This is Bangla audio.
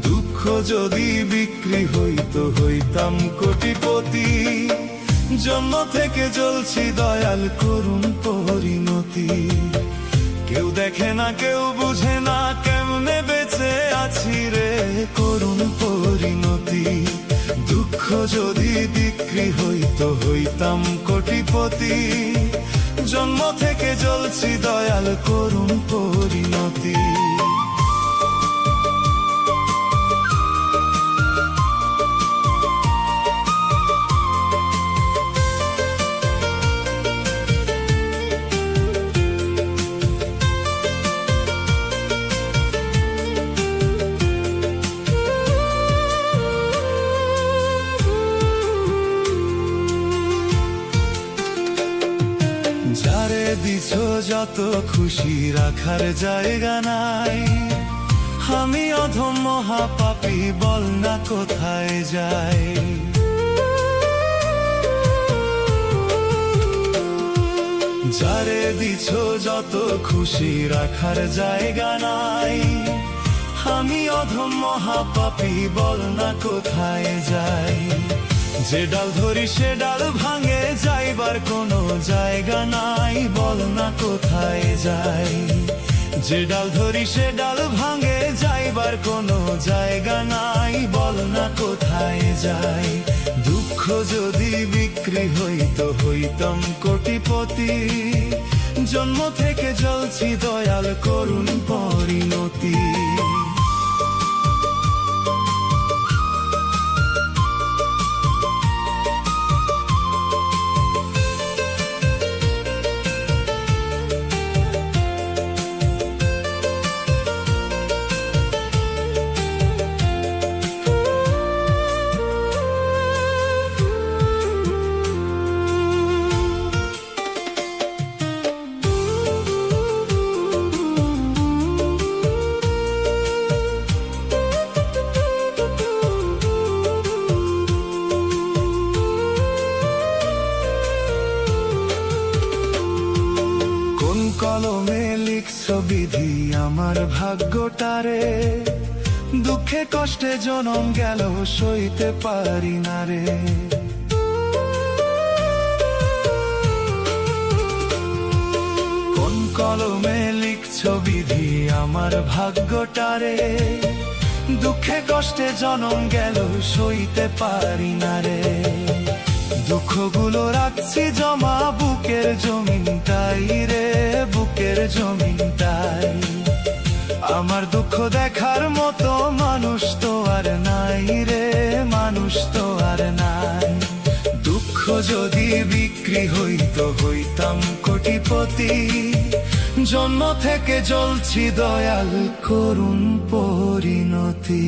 দুঃখ যদি বিক্রি হইতো হইতাম কোটিপতি। জন্ম থেকে জ্বলছি দয়াল করুণ পরিণতি। কেউ দেখে না কেউ বুঝে না কেমনে বেঁচে আছি রে করুণ পরিণতি। দুঃখ যদি বিক্রি হইতো হইতাম কোটিপতি। জন্ম থেকে জ্বলছি দয়াল করুণ পরিণতি। যারে দিছ যত খুশি রাখার জায়গা নাই। আমি অধম মহাপাপী বল না কোথায় যাই। যারে দিছ যত খুশি রাখার জায়গা নাই। আমি অধম মহাপাপী বল না কোথায় যাই। যে ডাল ধরি সে ডাল ভাঙে যাইবার কোনো জায়গা নাই। বল না কোথায় যাই। যে ডাল ধরি সে ডাল ভাঙে যাইবার কোনো জায়গা নাই। বল না কোথায় যাই। দুঃখ যদি বিক্রি হইতো হইতাম কোটিপতি। জন্ম থেকে জ্বলছি দয়াল করুণ পরিণতি। কলমে লিখছ বিধি আমার ভাগ্যটারে। দুঃখে কষ্টে জনম গেল সইতে পারি না রে। কোন কলমে লিখছ বিধি আমার ভাগ্যটারে। দুঃখে কষ্টে জনম গেল সইতে পারি না রে। দুঃখগুলো রাখছি জমা বুকের জমিনটাই রে বুকের জমিনটাই। আমার দুঃখ দেখার মতো মানুষ তো আর নাই রে মানুষ তো আর নাই। দুঃখ যদি বিক্রি হইতো হইতাম কোটিপতি। জন্ম থেকে জ্বলছি দয়াল করুণ পরিণতি।